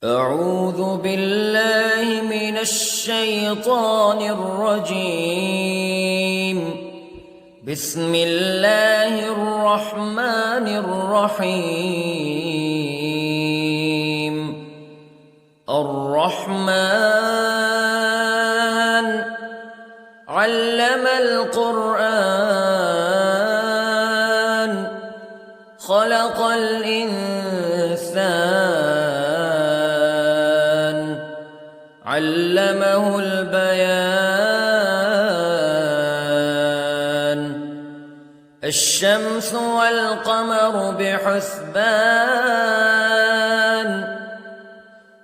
أعوذ بالله من الشيطان الرجيم. بسم الله الرحمن الرحيم. الرحمن علم القرآن خلق الإنسان علمه البيان. الشمس والقمر بحسبان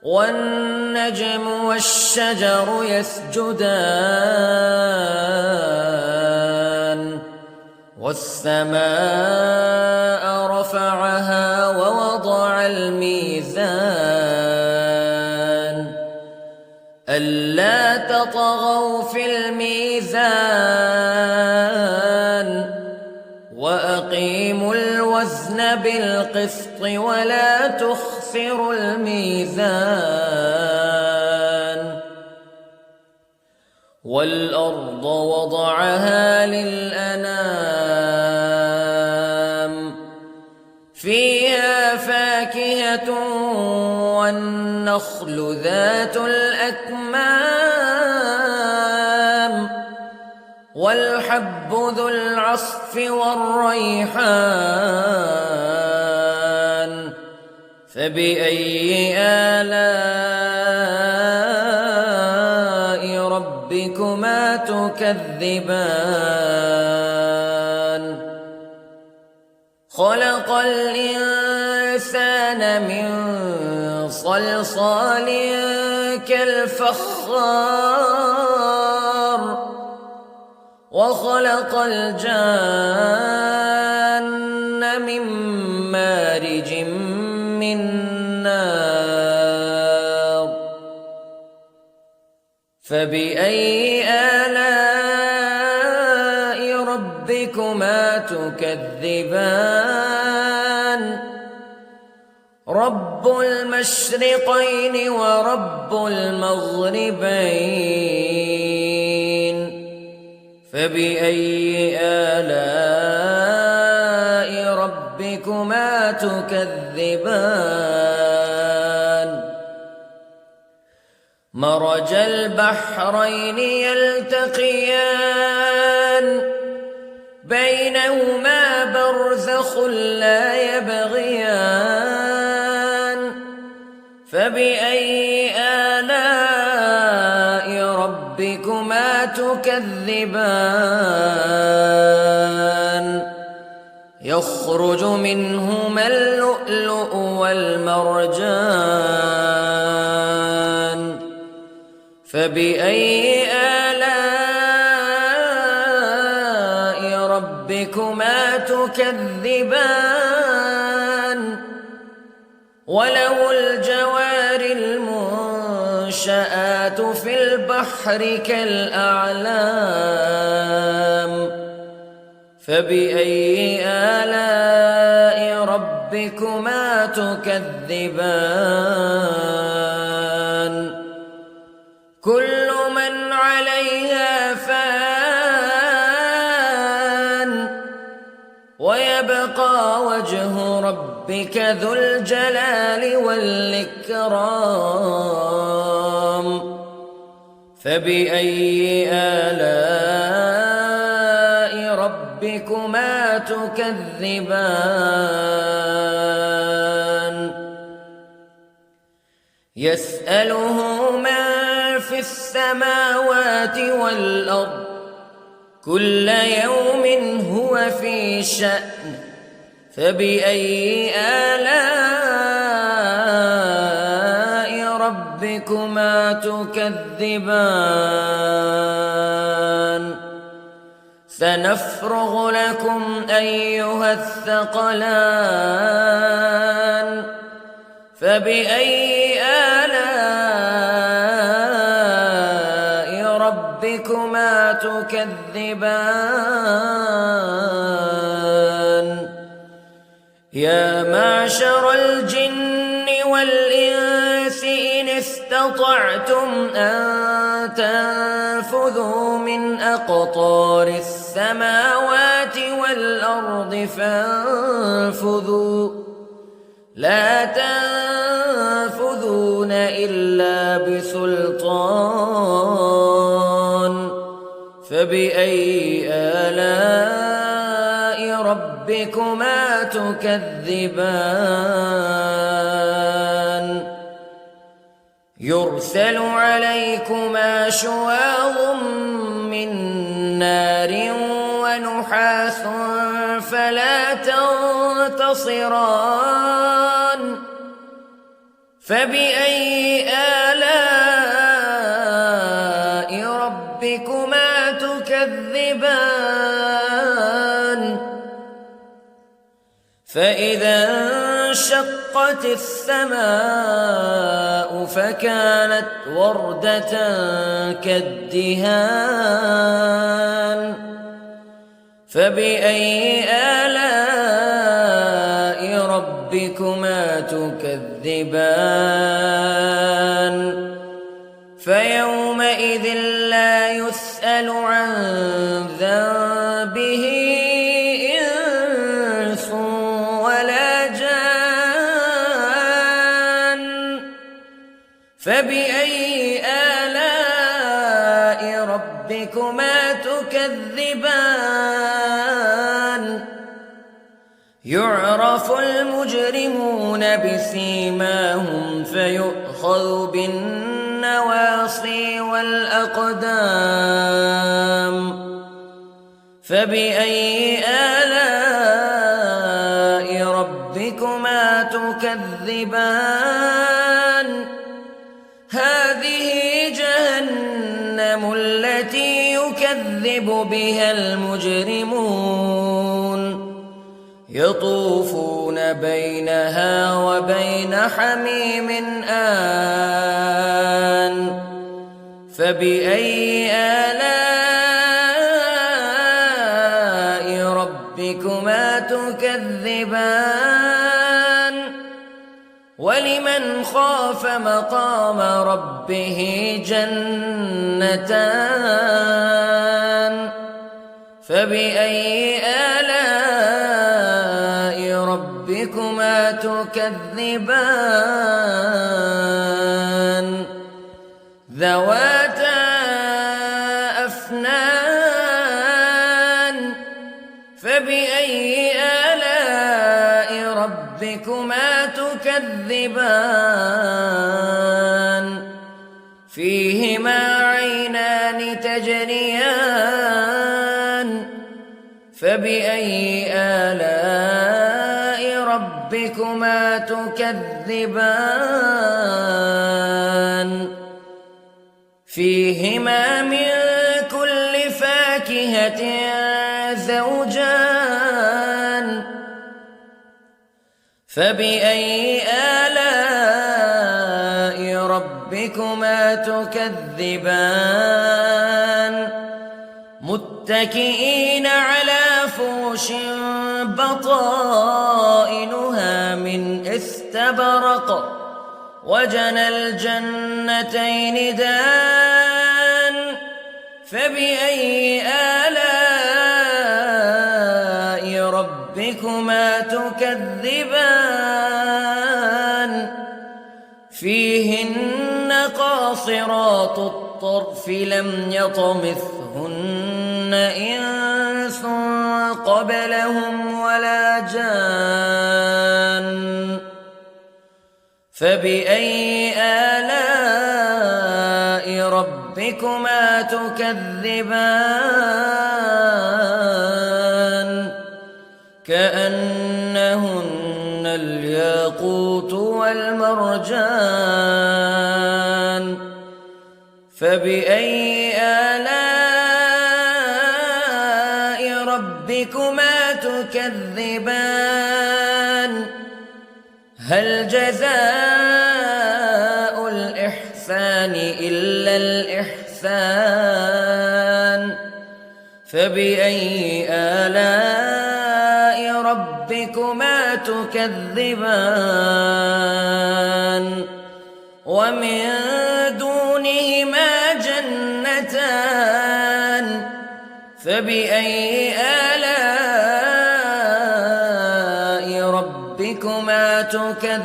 والنجم والشجر يسجدان والسماء رفعها ووضع الميزان ألا تطغوا في الميزان وأقيموا الوزن بالقسط ولا تخسروا الميزان. والأرض وضعها للأنام فيها فاكهة والنخل ذات الأكمام والحب ذو العصف والريحان فبأي آلاء ربكما تكذبان. خلق الإنسان من صلصال كالفخار وخلق الجان من مارج من نار فبأي آلاء ربكما تكذبان. رب المشرقين ورب المغربين فبأي آلاء ربكما تكذبان. مرج البحرين يلتقيان بينهما برزخ لا يبغيان فبأي آلاء ربكما تكذبان. يخرج منهما اللؤلؤ والمرجان فبأي آلاء ربكما تكذبان. وله الجوار المنشآت في البحر كالأعلام فبأي آلاء ربكما تكذبان. كل من عليها فان ويبقى وجه ربك ذو الجلال والإكرام فبأي آلاء ربكما تكذبان. يسأله من في السماوات والأرض كل يوم هو في شأن فبأي آلاء ربكما تكذبان. سنفرغ لكم أيها الثقلان فبأي آلاء ربكما تكذبان. يا معشر الجن والإنس استطعتم أن تنفذوا من أقطار السماوات والأرض فانفذوا لا تنفذون إلا بسلطان فبأي آلاء ربكما تكذبان يرسل عليكما شواظ من نار ونحاس فلا تنتصران فبأي آلاء ربكما تكذبان فإذا انشقت السماء فكانت وردة كالدهان فبأي آلاء ربكما تكذبان فيومئذ لا يسأل عن ذنبه إنس ولا جان فبأي آلاء ربكما تكذبان يعرف المجرمون بسيماهم فيؤخذ بالنواصي والأقدام فبأي آلاء ربكما تكذبان هذه جهنم التي يكذب بها المجرمون يطوفون بينها وبين حميم آن فبأي آلاء ربكما تكذبان ولمن خاف مقام ربه جنتان فبأي آلاء ربكما تكذبان ذواتا أفنان فبأي آلاء ربكما تكذبان فيهما عينان تجريان فبأي آلاء ربكما تكذبان فيهما من كل فاكهة زوجان فبأي آلاء ربكما تكذبان متكئين على فرش بطائنها من استبرق وجنى الجنتين دان فبأي آلاء ربكما تكذبان فيهن قاصرات الطرف لم يطمثهن إنس قبلهم ولا جان فبأي آلاء ربكما تكذبان كأنهن الياقوت والمرجان فبأي آلاء ربكما تكذبان هل جزاء الإحسان إلا الإحسان فبأي آلاء ربكما تكذبان ومن دونهما جنتان فبأي آلاء ربكما تكذبان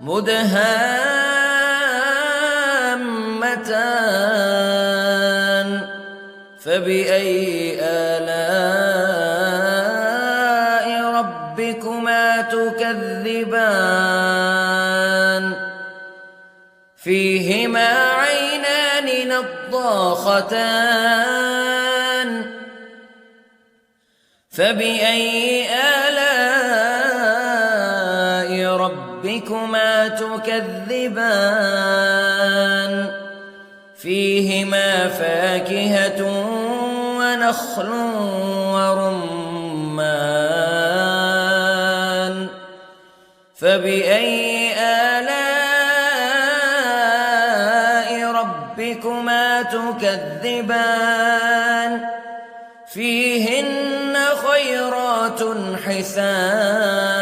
مدهامتان فبأي آلاء ربكما تكذبان فيهما عينان نضاختان فبأي آلاء ربكما تكذبان فيهما فاكهة ونخل ورمان فبأي آلاء ربكما تكذبان فيهن خيرات حسان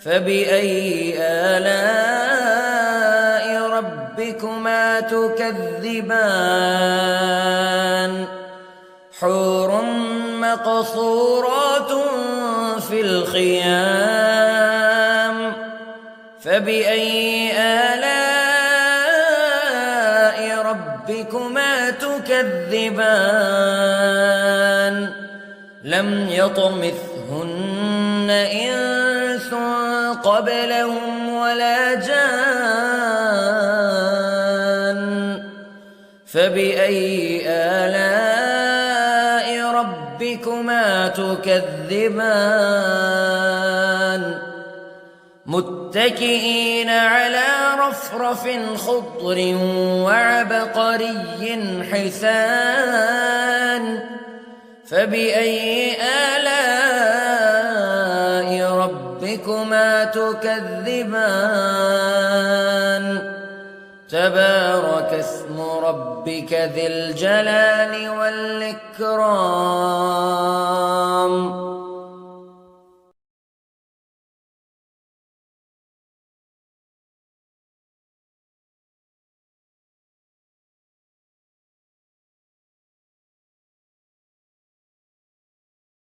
فبأي آلاء ربكما تكذبان حور مقصورات في الخيام فبأي آلاء ربكما تكذبان لم يطمثهن إنس قبلهم ولا جان فبأي آلاء ربكما تكذبان متكئين على رفرف خضر وعبقري حسان فبأي آلاء ربكما تكذبان تبارك اسم ربك ذي الجلال والإكرام